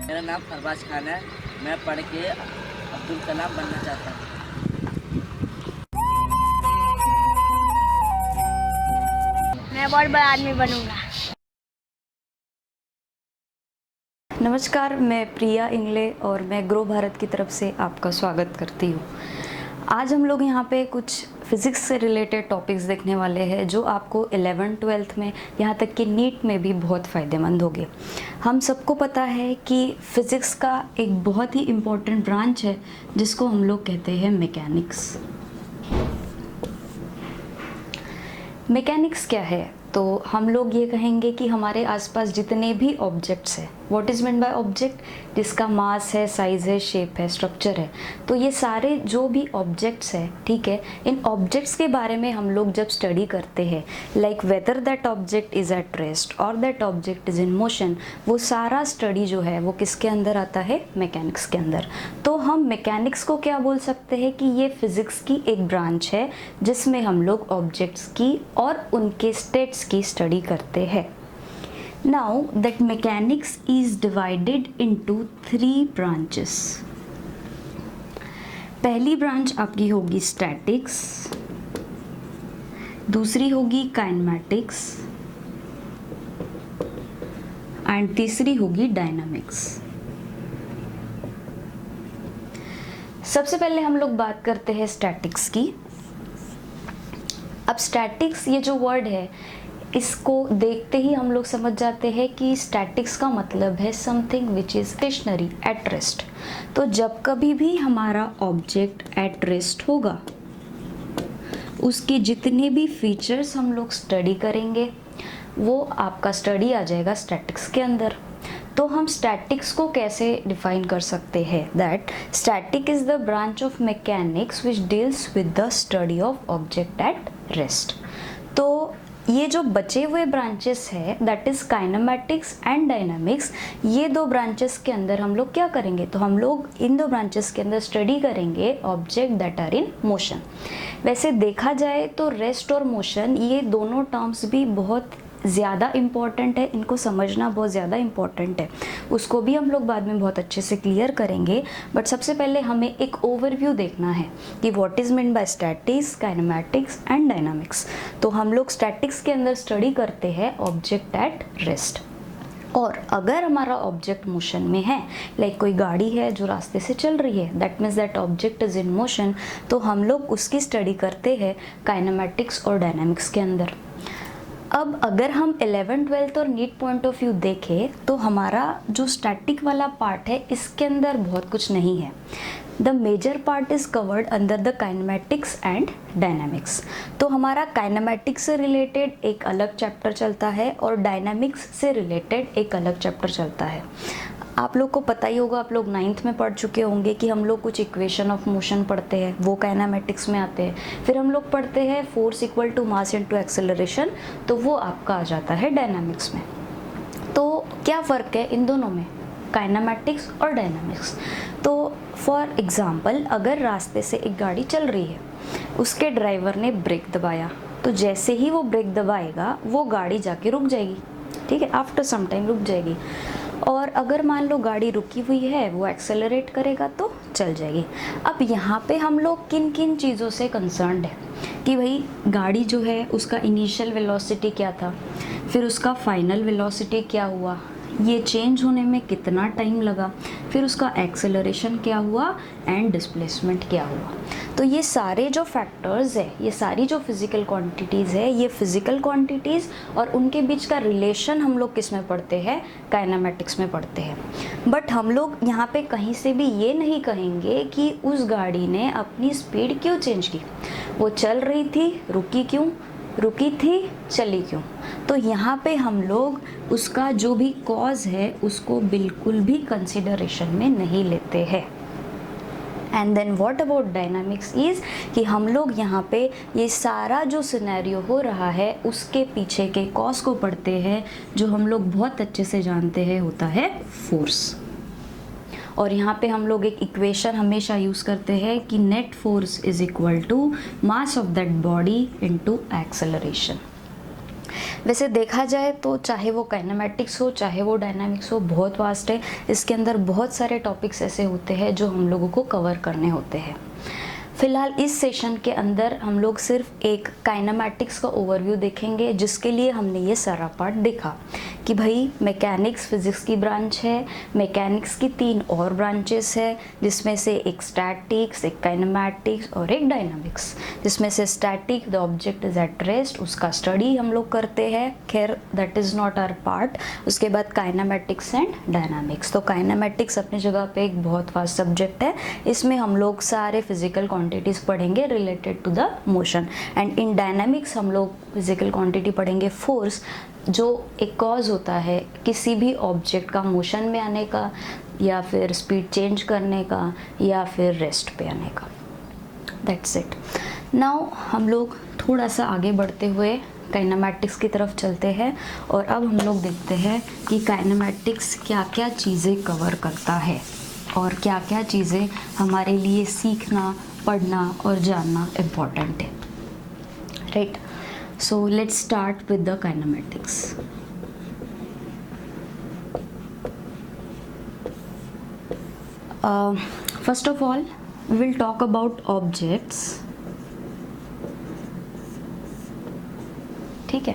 मेरा नाम फरबाज खान है। मैं पढ़ के अब्दुल कलाम बनना चाहता हूँ। मैं बहुत बड़ा आदमी बनूंगा। नमस्कार, मैं प्रिया इंगले और मैं ग्रो भारत की तरफ से आपका स्वागत करती हूँ। आज हम लोग यहाँ पे कुछ फिज़िक्स से रिलेटेड टॉपिक्स देखने वाले हैं जो आपको 11th-12th में, यहाँ तक कि नीट में भी बहुत फ़ायदेमंद होंगे। हम सबको पता है कि फ़िज़िक्स का एक बहुत ही इम्पोर्टेंट ब्रांच है जिसको हम लोग कहते हैं मैकेनिक्स। मैकेनिक्स क्या है? तो हम लोग ये कहेंगे कि हमारे आसपास जितने भी ऑब्जेक्ट्स हैं, what is mean by object, जिसका मास है, साइज़ है, शेप है, स्ट्रक्चर है, तो ये सारे जो भी ऑब्जेक्ट्स हैं, ठीक है, इन ऑब्जेक्ट्स के बारे में हम लोग जब स्टडी करते हैं, like whether that object is at rest और that object is in motion, वो सारा स्टडी जो है वो किसके अंदर आता है? मैकेनिक्स के अंदर। तो हम मैकेनिक्स को क्या बोल सकते हैं कि ये फिज़िक्स की एक ब्रांच है जिसमें हम लोग ऑब्जेक्ट्स की और उनके स्टेट्स की स्टडी करते हैं। Now that mechanics is divided into 3 branches. पहली ब्रांच आपकी होगी स्टैटिक्स, दूसरी होगी काइनेमैटिक्स एंड तीसरी होगी डायनामिक्स। सबसे पहले हम लोग बात करते हैं स्टैटिक्स की। अब स्टैटिक्स ये जो वर्ड है, इसको देखते ही हम लोग समझ जाते हैं कि स्टैटिक्स का मतलब है something which is stationary at rest. तो जब कभी भी हमारा ऑब्जेक्ट एट रेस्ट होगा, उसके जितने भी फीचर्स हम लोग स्टडी करेंगे वो आपका स्टडी आ जाएगा स्टैटिक्स के अंदर। तो हम स्टैटिक्स को कैसे डिफाइन कर सकते हैं? That static is the branch of mechanics which deals with the study of object at rest. तो ये जो बचे हुए ब्रांचेस है, that is kinematics and dynamics, ये दो ब्रांचेस के अंदर हम लोग क्या करेंगे? तो हम लोग इन दो ब्रांचेस के अंदर स्टडी करेंगे object that are in motion. वैसे देखा जाए तो रेस्ट और मोशन ये दोनों टर्म्स भी बहुत ज़्यादा इम्पॉर्टेंट है, इनको समझना बहुत ज़्यादा इम्पॉर्टेंट है, उसको भी हम लोग बाद में बहुत अच्छे से क्लियर करेंगे। बट सबसे पहले हमें एक ओवरव्यू देखना है कि what is mean by statics, kinematics and dynamics. तो हम लोग स्टैटिक्स के अंदर स्टडी करते हैं ऑब्जेक्ट एट रेस्ट। और अगर हमारा ऑब्जेक्ट मोशन में है, लाइक कोई गाड़ी है जो रास्ते से चल रही है, that means that object is in motion, तो हम लोग उसकी स्टडी करते हैं काइनेमैटिक्स और डायनामिक्स के अंदर। अब अगर हम 11th-12th और नीट पॉइंट ऑफ व्यू देखें तो हमारा जो स्टैटिक वाला पार्ट है इसके अंदर बहुत कुछ नहीं है। The major part is covered under the kinematics and dynamics. तो हमारा काइनेमैटिक्स से रिलेटेड एक अलग चैप्टर चलता है और डायनामिक्स से रिलेटेड एक अलग चैप्टर चलता है। आप लोग को पता ही होगा, आप लोग 9th में पढ़ चुके होंगे कि हम लोग कुछ इक्वेशन ऑफ मोशन पढ़ते हैं, वो काइनेमैटिक्स में आते हैं। फिर हम लोग पढ़ते हैं force equal to mass into acceleration, तो वो आपका आ जाता है डायनामिक्स में। तो क्या फ़र्क है इन दोनों में, काइनेमैटिक्स और डायनामिक्स? तो फॉर एग्ज़ाम्पल, अगर रास्ते से एक गाड़ी चल रही है, उसके ड्राइवर ने ब्रेक दबाया, तो जैसे ही वो ब्रेक दबाएगा वो गाड़ी जाके रुक जाएगी, ठीक है, आफ्टर सम टाइम रुक जाएगी। और अगर मान लो गाड़ी रुकी हुई है, वो एक्सेलरेट करेगा तो चल जाएगी। अब यहाँ पे हम लोग किन किन चीज़ों से कंसर्न्ड है कि भाई गाड़ी जो है उसका इनिशियल वेलोसिटी क्या था, फिर उसका फाइनल वेलोसिटी क्या हुआ, ये चेंज होने में कितना टाइम लगा, फिर उसका एक्सेलरेशन क्या हुआ एंड डिस्प्लेसमेंट क्या हुआ। तो ये सारे जो फैक्टर्स है, ये सारी जो फिज़िकल क्वांटिटीज़ है, ये फिज़िकल क्वांटिटीज़ और उनके बीच का रिलेशन हम लोग किस में पढ़ते हैं? काइनेमैटिक्स में पढ़ते हैं। बट हम लोग यहाँ पे कहीं से भी ये नहीं कहेंगे कि उस गाड़ी ने अपनी स्पीड क्यों चेंज की, वो चल रही थी, रुकी क्यों, रुकी थी, चली क्यों। तो यहाँ पे हम लोग उसका जो भी कॉज है उसको बिल्कुल भी कंसिडरेशन में नहीं लेते हैं। And then what about dynamics is कि हम लोग यहाँ पे ये सारा जो सिनेरियो हो रहा है उसके पीछे के कॉज को पढ़ते हैं, जो हम लोग बहुत अच्छे से जानते हैं होता है फोर्स। और यहाँ पे हम लोग एक इक्वेशन हमेशा यूज़ करते हैं कि net force is equal to mass of that body into acceleration. वैसे देखा जाए तो चाहे वो काइनेमैटिक्स हो चाहे वो डायनामिक्स हो, बहुत वास्ट है। इसके अंदर बहुत सारे टॉपिक्स ऐसे होते हैं जो हम लोगों को कवर करने होते हैं। फ़िलहाल इस सेशन के अंदर हम लोग सिर्फ एक काइनेमैटिक्स का ओवरव्यू देखेंगे, जिसके लिए हमने ये सारा पार्ट देखा कि भाई मैकेनिक्स फिज़िक्स की ब्रांच है, मैकेनिक्स की 3 और ब्रांचेस है, जिसमें से एक स्टैटिक्स, एक काइनेमैटिक्स और एक डायनामिक्स। जिसमें से static the object is at rest, उसका स्टडी हम लोग करते हैं, खैर that is not our part. उसके बाद काइनेमैटिक्स एंड डायनामिक्स। तो काइनेमैटिक्स अपनी जगह पे एक बहुत वास्ट सब्जेक्ट है, इसमें हम लोग सारे फिजिकल क्वांटिटीज़ पढ़ेंगे related to the motion. And in dynamics हम लोग फिजिकल क्वांटिटी पढ़ेंगे फोर्स, जो एक कॉज होता है किसी भी ऑब्जेक्ट का मोशन में आने का, या फिर स्पीड चेंज करने का, या फिर रेस्ट पे आने का। That's it. नाउ हम लोग थोड़ा सा आगे बढ़ते हुए काइनेमैटिक्स की तरफ चलते हैं, और अब हम लोग देखते हैं कि काइनेमैटिक्स क्या क्या चीज़ें कवर करता है और क्या क्या चीज़ें हमारे लिए सीखना, पढ़ना और जानना इम्पॉर्टेंट है। Right, so let's start with the kinematics. First of all we will talk about objects। ठीक है,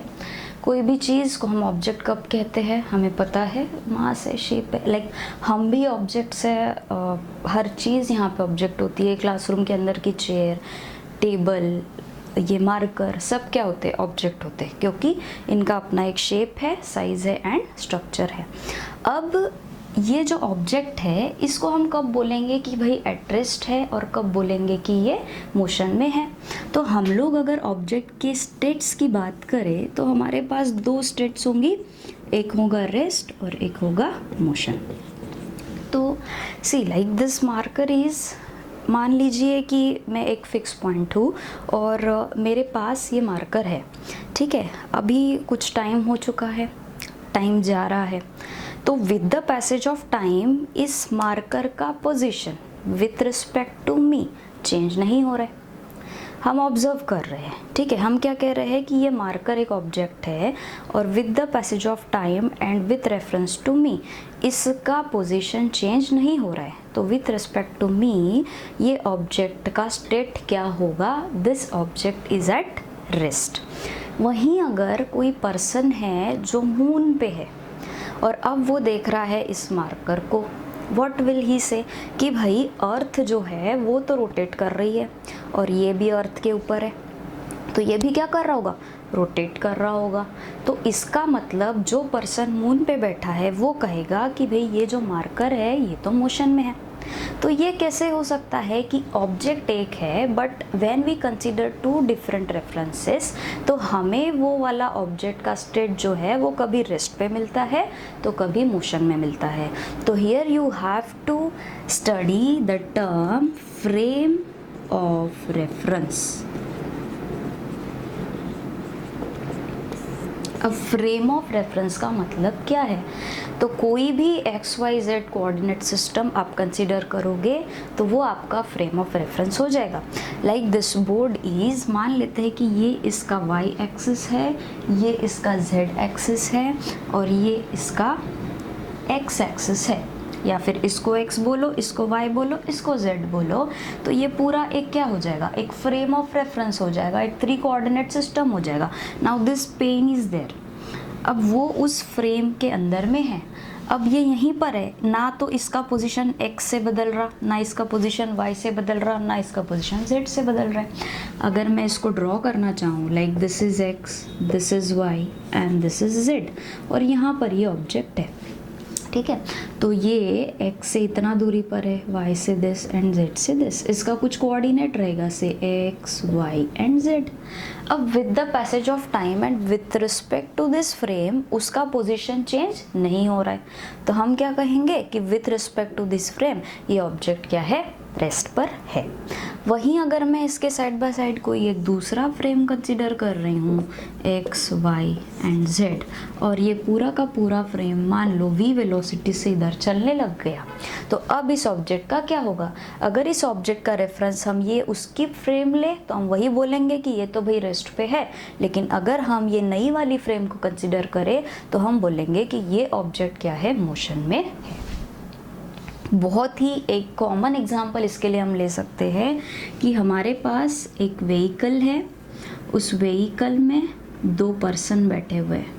कोई भी चीज़ को हम ऑब्जेक्ट कब कहते हैं हमें पता है, मास है, शेप है, लाइक हम भी ऑब्जेक्ट्स है। हर चीज़ यहाँ पे ऑब्जेक्ट होती है। क्लासरूम के अंदर की चेयर, टेबल, ये मार्कर, सब क्या होते हैं, ऑब्जेक्ट होते हैं, क्योंकि इनका अपना एक शेप है, साइज़ है एंड स्ट्रक्चर है। अब ये जो ऑब्जेक्ट है इसको हम कब बोलेंगे कि भाई एट रेस्ट है, और कब बोलेंगे कि ये मोशन में है। तो हम लोग अगर ऑब्जेक्ट के स्टेट्स की बात करें तो हमारे पास 2 स्टेट्स होंगी, एक होगा रेस्ट और एक होगा मोशन। तो सी लाइक दिस मार्कर इज़, मान लीजिए कि मैं एक फिक्स पॉइंट हूँ और मेरे पास ये मार्कर है। ठीक है, अभी कुछ टाइम हो चुका है, टाइम जा रहा है, तो with the passage of time इस मार्कर का position with respect to me change नहीं हो रहा है, हम ऑब्जर्व कर रहे हैं। ठीक है, हम क्या कह रहे हैं कि ये मार्कर एक ऑब्जेक्ट है और with the passage of time and with reference to me इसका पोजीशन चेंज नहीं हो रहा है। तो विथ रिस्पेक्ट टू मी ये ऑब्जेक्ट का स्टेट क्या होगा, this object is at rest. वहीं अगर कोई पर्सन है जो मून पे है और अब वो देख रहा है इस मार्कर को, व्हाट विल ही से कि भाई अर्थ जो है वो तो रोटेट कर रही है और ये भी अर्थ के ऊपर है, तो ये भी क्या कर रहा होगा, रोटेट कर रहा होगा। तो इसका मतलब जो पर्सन मून पे बैठा है वो कहेगा कि भाई ये जो मार्कर है ये तो मोशन में है। तो ये कैसे हो सकता है कि ऑब्जेक्ट एक है but when we consider 2 different references, तो हमें वो वाला ऑब्जेक्ट का स्टेट जो है वो कभी रेस्ट पे मिलता है तो कभी मोशन में मिलता है। तो here you have to study the term frame of reference. अब फ्रेम ऑफ रेफरेंस का मतलब क्या है, तो कोई भी XYZ कोऑर्डिनेट सिस्टम आप कंसीडर करोगे तो वो आपका फ्रेम ऑफ रेफरेंस हो जाएगा। लाइक दिस बोर्ड इज़, मान लेते हैं कि ये इसका Y एक्सिस है, ये इसका Z एक्सिस है और ये इसका X एक्सिस है, या फिर इसको X बोलो, इसको Y बोलो, इसको Z बोलो, तो ये पूरा एक क्या हो जाएगा, एक फ्रेम ऑफ रेफरेंस हो जाएगा, एक 3 कोऑर्डिनेट सिस्टम हो जाएगा। Now this pen is there, अब वो उस फ्रेम के अंदर में है। अब ये यहीं पर है, ना तो इसका पोजीशन X से बदल रहा, ना इसका पोजीशन Y से बदल रहा, ना इसका पोजीशन Z से बदल रहा है। अगर मैं इसको ड्रॉ करना चाहूँ, like this is X, this is Y and this is Z, और यहाँ पर ये ऑब्जेक्ट है। ठीक है, तो ये X से इतना दूरी पर है, Y से दिस एंड Z से दिस, इसका कुछ कोऑर्डिनेट रहेगा से X, Y एंड Z। अब with the passage of time and with respect to this frame उसका पोजीशन चेंज नहीं हो रहा है, तो हम क्या कहेंगे कि with respect to this frame ये ऑब्जेक्ट क्या है, रेस्ट पर है। वहीं अगर मैं इसके साइड बाय साइड कोई एक दूसरा फ्रेम कंसीडर कर रही हूँ, X, Y एंड Z, और ये पूरा का पूरा फ्रेम मान लो v वेलोसिटी से इधर चलने लग गया, तो तो अब इस ऑब्जेक्ट का क्या होगा, अगर इस ऑब्जेक्ट का रेफरेंस हम ये उसकी फ्रेम ले तो हम वही बोलेंगे कि ये तो भाई रेस्ट पे है, लेकिन अगर हम ये नई वाली फ्रेम को कंसिडर करें तो हम बोलेंगे कि ये ऑब्जेक्ट क्या है, मोशन में है। बहुत ही एक कॉमन एग्जांपल इसके लिए हम ले सकते हैं कि हमारे पास एक व्हीकल है, उस व्हीकल में 2 पर्सन बैठे हुए हैं,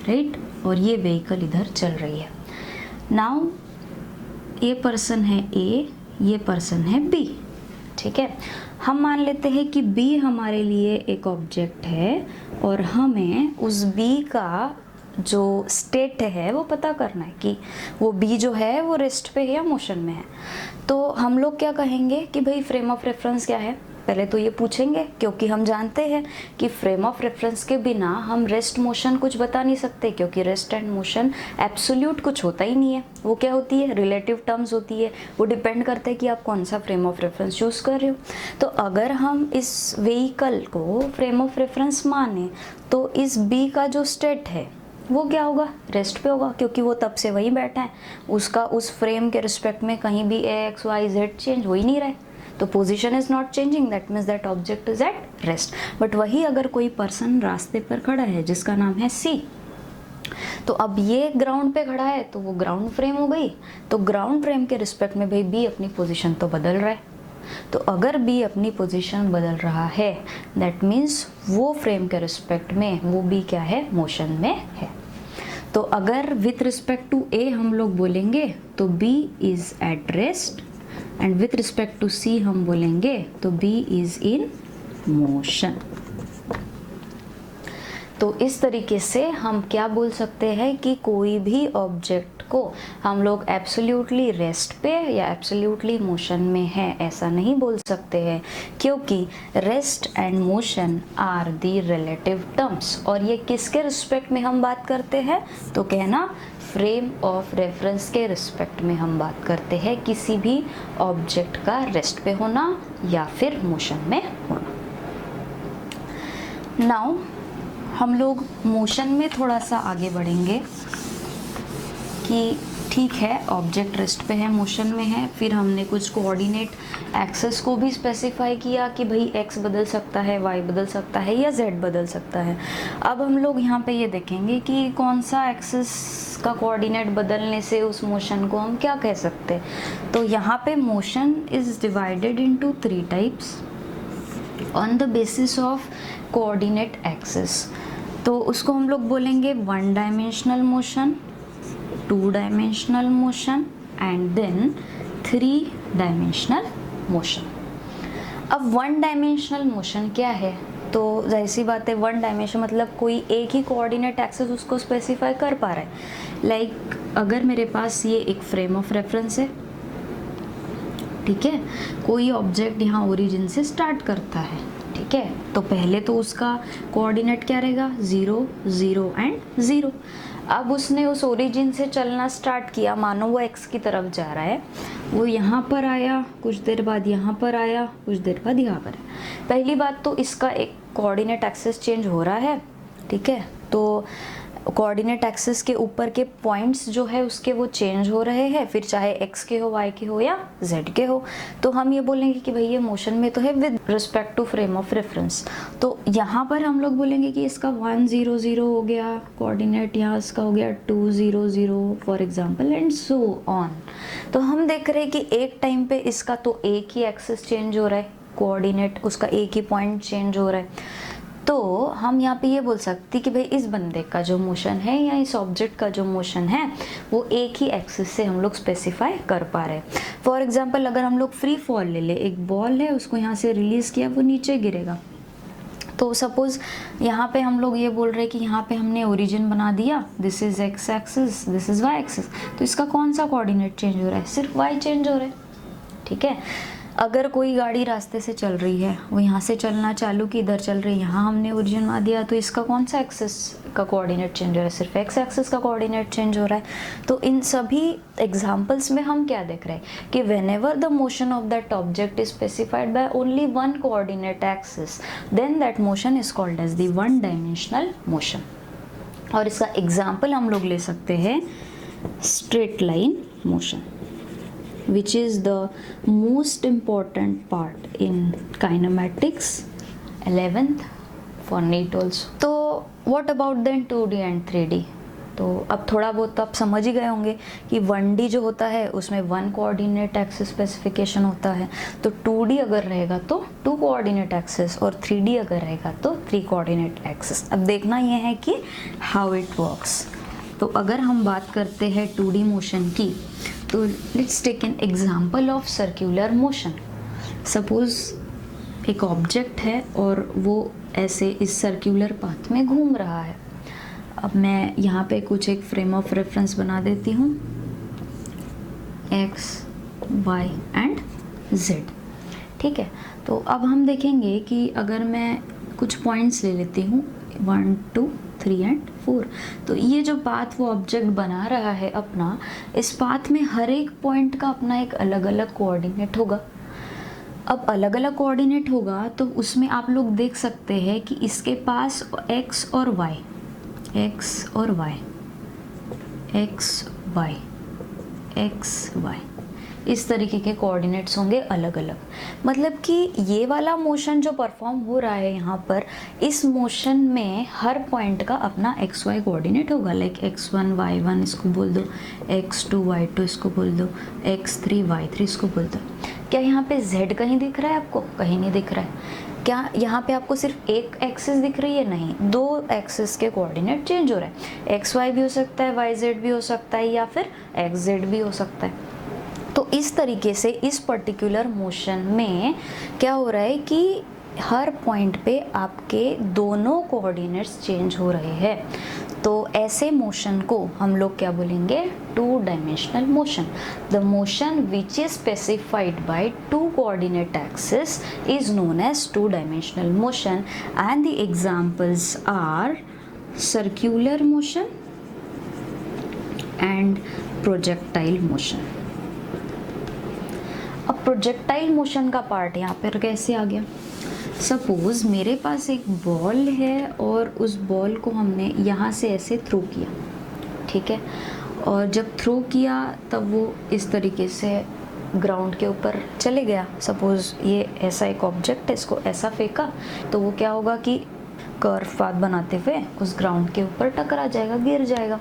राइट, और ये व्हीकल इधर चल रही है। नाउ ये पर्सन है A, ये पर्सन है B, ठीक है। हम मान लेते हैं कि B हमारे लिए एक ऑब्जेक्ट है और हमें उस B का जो स्टेट है वो पता करना है कि वो B जो है वो रेस्ट पे है या मोशन में है। तो हम लोग क्या कहेंगे कि भाई फ्रेम ऑफ रेफरेंस क्या है, पहले तो ये पूछेंगे, क्योंकि हम जानते हैं कि फ्रेम ऑफ रेफरेंस के बिना हम रेस्ट मोशन कुछ बता नहीं सकते, क्योंकि रेस्ट एंड मोशन एब्सोल्यूट कुछ होता ही नहीं है। वो क्या होती है, रिलेटिव टर्म्स होती है, वो डिपेंड करता है कि आप कौन सा फ्रेम ऑफ रेफरेंस चूज़ कर रहे हो। तो अगर हम इस व्हीकल को फ्रेम ऑफ रेफरेंस माने तो इस B का जो स्टेट है वो क्या होगा, रेस्ट पे होगा, क्योंकि वो तब से वहीं बैठा है, उसका उस फ्रेम के रिस्पेक्ट में कहीं भी x, y, z चेंज हो ही नहीं रहा है, तो position is not changing, that means that object is at rest. But वही अगर कोई पर्सन रास्ते पर खड़ा है जिसका नाम है C, तो अब ये ग्राउंड पे खड़ा है तो वो ग्राउंड फ्रेम हो गई, तो ग्राउंड फ्रेम के रिस्पेक्ट में भाई B अपनी पोजीशन तो बदल रहा है। तो अगर B अपनी पोजीशन बदल रहा है दैट मीन्स वो फ्रेम के रिस्पेक्ट में वो B क्या है, मोशन में है। तो अगर विथ रिस्पेक्ट टू A हम लोग बोलेंगे तो B is at rest, and with respect to C हम बोलेंगे तो B इज इन मोशन। तो इस तरीके से हम क्या बोल सकते हैं कि कोई भी ऑब्जेक्ट को हम लोग एब्सोल्युटली रेस्ट पे या एब्सोल्युटली मोशन में है ऐसा नहीं बोल सकते हैं, क्योंकि rest and motion are the relative terms. और ये किसके रिस्पेक्ट में हम बात करते हैं, तो कहना फ्रेम ऑफ रेफरेंस के रिस्पेक्ट में हम बात करते हैं किसी भी ऑब्जेक्ट का रेस्ट पे होना या फिर मोशन में होना। नाउ हम लोग मोशन में थोड़ा सा आगे बढ़ेंगे कि ठीक है ऑब्जेक्ट रेस्ट पे है, मोशन में है, फिर हमने कुछ कोऑर्डिनेट एक्सेस को भी स्पेसिफाई किया कि भाई x बदल सकता है, y बदल सकता है या z बदल सकता है। अब हम लोग यहाँ पे ये देखेंगे कि कौन सा एक्सेस का कोऑर्डिनेट बदलने से उस मोशन को हम क्या कह सकते हैं। तो यहाँ पे motion is divided into 3 types on the basis of coordinate axes. तो उसको हम लोग बोलेंगे 1 dimensional motion, 2 dimensional motion and then 3 dimensional motion. अब 1 डायमेंशनल मोशन क्या है, तो जाहिर सी बात है 1 डायमेंशन मतलब कोई एक ही कोऑर्डिनेट एक्सेस उसको स्पेसिफाई कर पा रहा है। लाइक अगर मेरे पास ये एक फ्रेम ऑफ रेफरेंस है, ठीक है, कोई ऑब्जेक्ट यहाँ ओरिजिन से स्टार्ट करता है, ठीक है, तो पहले तो उसका कोऑर्डिनेट क्या रहेगा, 0 0 एंड 0। अब उसने उस ओरिजिन से चलना स्टार्ट किया, मानो वो x की तरफ जा रहा है, वो यहाँ पर आया, कुछ देर बाद यहाँ पर आया, कुछ देर बाद यहाँ पर आया। पहली बात तो इसका एक कोऑर्डिनेट एक्सेस चेंज हो रहा है, ठीक है, तो कोऑर्डिनेट एक्सेस के ऊपर के पॉइंट्स जो है उसके वो चेंज हो रहे हैं, फिर चाहे x के हो, y के हो या z के हो, तो हम ये बोलेंगे कि भाई ये मोशन में तो है with respect to frame of reference. तो यहाँ पर हम लोग बोलेंगे कि इसका 1 0 0 हो गया कोऑर्डिनेट, यहाँ इसका हो गया 2 0 0 for example and so on. तो हम देख रहे हैं कि एक टाइम पे इसका तो एक ही एक्सेस चेंज हो रहा है, कोऑर्डिनेट उसका एक ही पॉइंट चेंज हो रहा है। तो हम यहाँ पे ये बोल सकते कि भाई इस बंदे का जो मोशन है या इस ऑब्जेक्ट का जो मोशन है वो एक ही एक्सिस से हम लोग स्पेसिफाई कर पा रहे हैं। फॉर एग्जांपल अगर हम लोग फ्री फॉल ले ले, एक बॉल है उसको यहाँ से रिलीज़ किया, वो नीचे गिरेगा, तो सपोज़ यहाँ पे हम लोग ये बोल रहे हैं कि यहाँ पे हमने ओरिजिन बना दिया, this is x axis, this is y axis, तो इसका कौन सा कोऑर्डिनेट चेंज हो रहा है, सिर्फ y चेंज हो रहा है, ठीक है। अगर कोई गाड़ी रास्ते से चल रही है, वो यहाँ से चलना चालू की, इधर चल रही है, यहाँ हमने ओरिजिन बना दिया, तो इसका कौन सा एक्सिस का कोऑर्डिनेट चेंज हो रहा है, सिर्फ x एक्सिस का कोऑर्डिनेट चेंज हो रहा है। तो इन सभी एग्जांपल्स में हम क्या देख रहे हैं कि whenever the motion of that object is specified by only 1 coordinate axis, then that motion is called as the 1 dimensional motion. और इसका एग्जाम्पल हम लोग ले सकते हैं straight line motion. which is the most important part in kinematics, 11th for NEET also. तो what about then 2D and 3D? तो अब थोड़ा बहुत तो आप समझ ही गए होंगे कि 1D जो होता है उसमें 1 कोऑर्डिनेट एक्सिस स्पेसिफिकेशन होता है, तो 2D अगर रहेगा तो 2 कोऑर्डिनेट एक्सिस, और 3D अगर रहेगा तो 3 कोऑर्डिनेट एक्सिस। अब देखना ये है कि हाउ इट वर्क्स। तो अगर हम बात करते हैं 2D मोशन की, तो let's take an example of circular motion. Suppose एक ऑब्जेक्ट है और वो ऐसे इस सर्कुलर पाथ में घूम रहा है। अब मैं यहाँ पे कुछ एक फ्रेम ऑफ रेफरेंस बना देती हूँ, x, y एंड z, ठीक है। तो अब हम देखेंगे कि अगर मैं कुछ पॉइंट्स ले लेती हूँ 1, 2, 3 एंड 4, तो ये जो पाथ वो ऑब्जेक्ट बना रहा है अपना, इस पाथ में हर एक पॉइंट का अपना एक अलग अलग कोऑर्डिनेट होगा। अब अलग अलग कोऑर्डिनेट होगा तो उसमें आप लोग देख सकते हैं कि इसके पास x और y, x और y, x, y, x, y, इस तरीके के कोऑर्डिनेट्स होंगे अलग अलग। मतलब कि ये वाला मोशन जो परफॉर्म हो रहा है यहाँ पर, इस मोशन में हर पॉइंट का अपना एक्स वाई कोऑर्डिनेट होगा। लाइक x1 y1 इसको बोल दो, x2 y2 इसको बोल दो, x3 y3 इसको बोल दो। क्या यहाँ पे z कहीं दिख रहा है आपको? कहीं नहीं दिख रहा है। क्या यहाँ पे आपको सिर्फ एक एक्सिस दिख रही है? नहीं, 2 एक्सिस के कोऑर्डिनेट चेंज हो रहा है। एक्स वाई भी हो सकता है, वाई जेड भी हो सकता है, या फिर एक्स जेड भी हो सकता है। तो इस तरीके से इस पर्टिकुलर मोशन में क्या हो रहा है कि हर पॉइंट पे आपके दोनों कोऑर्डिनेट्स चेंज हो रहे हैं। तो ऐसे मोशन को हम लोग क्या बोलेंगे? 2 dimensional motion. The motion which is specified by 2 coordinate axis is known as 2 dimensional motion, and the examples are circular motion and projectile motion. अब प्रोजेक्टाइल मोशन का पार्ट यहाँ पर कैसे आ गया? सपोज मेरे पास एक बॉल है और उस बॉल को हमने यहाँ से ऐसे थ्रो किया, ठीक है, और जब थ्रो किया तब वो इस तरीके से ग्राउंड के ऊपर चले गया। सपोज ये ऐसा एक ऑब्जेक्ट है, इसको ऐसा फेंका तो वो क्या होगा कि कर्व पाथ बनाते हुए उस ग्राउंड के ऊपर टकरा जाएगा, गिर जाएगा।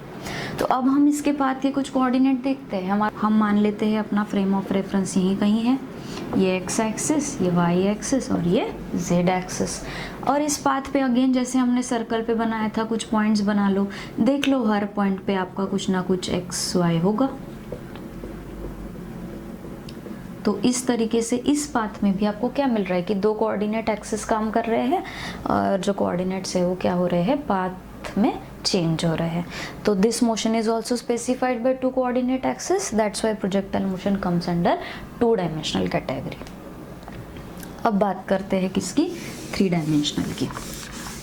तो अब हम इसके पाथ के कुछ कोऑर्डिनेट देखते हैं। हम मान लेते हैं अपना फ्रेम ऑफ रेफरेंस यहीं कहीं है, ये एक्स एक्सिस, ये वाई एक्सिस और ये जेड एक्सिस। और इस पाथ पे अगेन जैसे हमने सर्कल पे बनाया था, कुछ पॉइंट्स बना लो, देख लो हर पॉइंट पे आपका कुछ ना कुछ एक्स वाई होगा। तो इस तरीके से इस पाथ में भी आपको क्या मिल रहा है कि 2 कोऑर्डिनेट एक्सिस काम कर रहे हैं, और जो कोऑर्डिनेट्स है वो क्या हो रहे हैं? पाथ में चेंज हो रहे हैं। तो this motion is also specified by 2 coordinate axis, that's why projectile motion comes under 2 dimensional category. अब बात करते हैं किसकी? 3 डायमेंशनल की।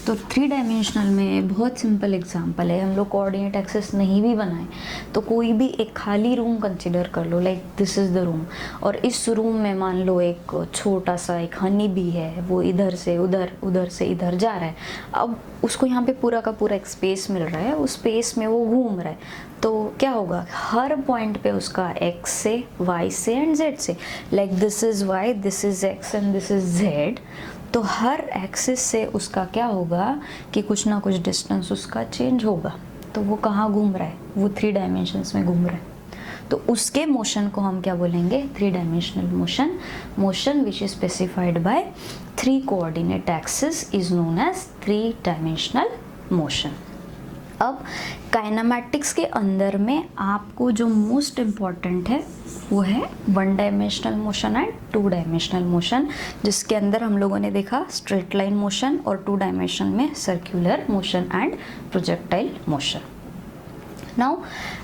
तो 3 डायमेंशनल में बहुत सिंपल एग्जांपल है। हम लोग कोऑर्डिनेट एक्सिस नहीं भी बनाए तो कोई भी एक खाली रूम कंसिडर कर लो, like this is the room, और इस रूम में मान लो एक छोटा सा एक हनी बी है, वो इधर से उधर, उधर से इधर जा रहा है। अब उसको यहाँ पे पूरा का पूरा एक स्पेस मिल रहा है, उस स्पेस में वो घूम रहा है। तो क्या होगा? हर पॉइंट पे उसका x से, y से एंड z से, like this is y, this is x and this is z। तो हर एक्सिस से उसका क्या होगा कि कुछ ना कुछ डिस्टेंस उसका चेंज होगा। तो वो कहाँ घूम रहा है? वो 3 डायमेंशंस में घूम रहा है। तो उसके मोशन को हम क्या बोलेंगे? 3 dimensional motion. Motion which is specified by 3 coordinate axis is known as 3 dimensional motion. अब काइनेमैटिक्स के अंदर में आपको जो मोस्ट इम्पॉर्टेंट है वो है 1 dimensional motion and 2 dimensional motion, जिसके अंदर हम लोगों ने देखा स्ट्रेट लाइन मोशन, और 2 डायमेंशन में circular motion and projectile motion. Now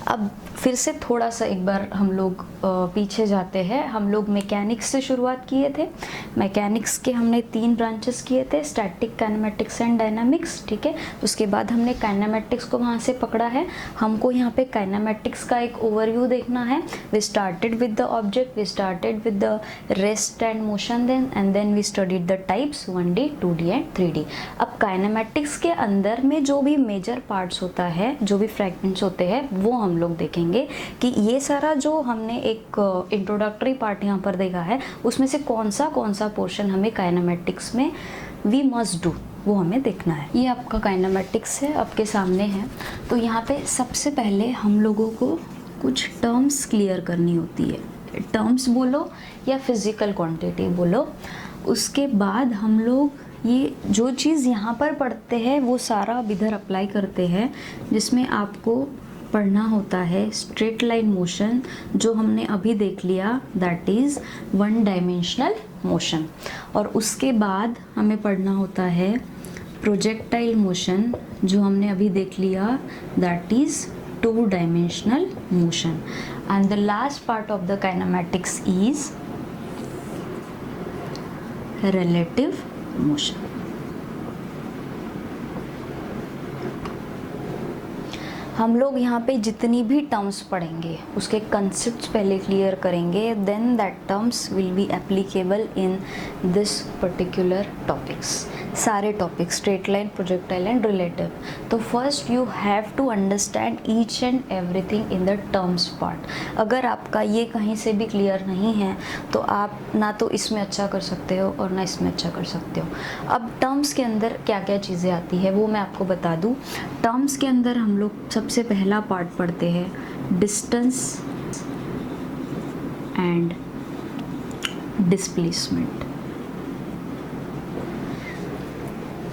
अब फिर से थोड़ा सा एक बार हम लोग पीछे जाते हैं। हम लोग मैकेनिक्स से शुरुआत किए थे। मैकेनिक्स के हमने 3 ब्रांचेस किए थे, स्टैटिक, काइनेमैटिक्स एंड डायनामिक्स, ठीक है। उसके बाद हमने काइनेमैटिक्स को वहाँ से पकड़ा है। हमको यहाँ पे काइनेमैटिक्स का एक ओवरव्यू देखना है। We started with the object, we started with the rest and motion then, and then we studied the types 1D, 2D and 3D। अब काइनेमैटिक्स के अंदर में जो भी मेजर पार्ट्स होता है, जो भी फ्रैगमेंट्स होते होते हैं वो हम लोग देखेंगे कि ये सारा जो हमने एक इंट्रोडक्टरी पार्ट यहाँ पर देखा है उसमें से कौन सा पोर्शन हमें काइनेमेटिक्स में वी मस्ट डू वो हमें देखना है। ये आपका काइनेमेटिक्स है, आपके सामने है। तो यहाँ पे सबसे पहले हम लोगों को कुछ टर्म्स क्लियर करनी होती है। टर्म्स बोलो या फिज़िकल क्वांटिटी बोलो, उसके बाद हम लोग ये जो चीज़ यहाँ पर पढ़ते हैं वो सारा अब इधर अप्लाई करते हैं, जिसमें आपको पढ़ना होता है स्ट्रेट लाइन मोशन, जो हमने अभी देख लिया, that is one dimensional motion. और उसके बाद हमें पढ़ना होता है प्रोजेक्टाइल मोशन, जो हमने अभी देख लिया, that is two dimensional motion. And the last part of the kinematics is relative motion। हम लोग यहाँ पे जितनी भी टर्म्स पढ़ेंगे उसके कंसेप्ट्स पहले क्लियर करेंगे, then that terms will be applicable in this particular topics. सारे topics straight line, projectile and relative. तो first you have to understand each and everything in the terms part. अगर आपका ये कहीं से भी क्लियर नहीं है तो आप ना तो इसमें अच्छा कर सकते हो और ना इसमें अच्छा कर सकते हो। अब टर्म्स के अंदर क्या क्या चीज़ें आती है वो मैं आपको बता दूँ। टर्म्स के अंदर हम लोग सबसे पहला पार्ट पढ़ते हैं डिस्टेंस एंड डिस्प्लेसमेंट।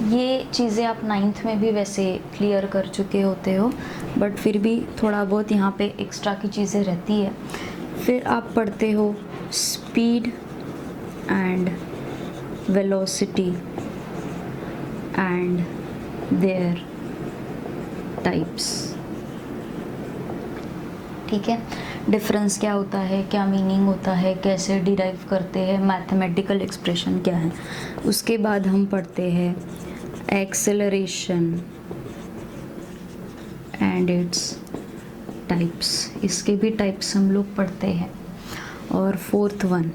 ये चीज़ें आप 9th में भी वैसे क्लियर कर चुके होते हो, बट फिर भी थोड़ा बहुत यहाँ पे एक्स्ट्रा की चीज़ें रहती है। फिर आप पढ़ते हो speed and velocity and there types. ठीक है, डिफरेंस क्या होता है, क्या मीनिंग होता है, कैसे डिराइव करते हैं, मैथमेटिकल एक्सप्रेशन क्या है। उसके बाद हम पढ़ते हैं एक्सेलरेशन एंड इट्स टाइप्स। इसके भी टाइप्स हम लोग पढ़ते हैं। और fourth one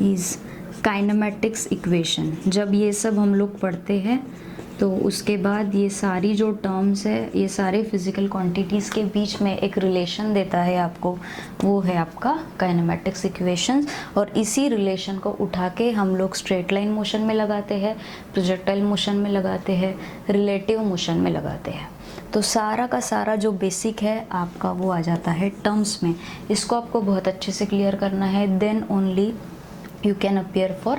is kinematics equation. जब ये सब हम लोग पढ़ते हैं तो उसके बाद ये सारी जो टर्म्स है, ये सारे फिज़िकल क्वांटिटीज़ के बीच में एक रिलेशन देता है आपको, वो है आपका काइनेमेटिक्स इक्वेशंस। और इसी रिलेशन को उठा के हम लोग स्ट्रेट लाइन मोशन में लगाते हैं, प्रोजेक्टाइल मोशन में लगाते हैं, रिलेटिव मोशन में लगाते हैं। तो सारा का सारा जो बेसिक है आपका वो आ जाता है टर्म्स में। इसको आपको बहुत अच्छे से क्लियर करना है, then only you can appear for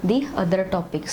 the other topics।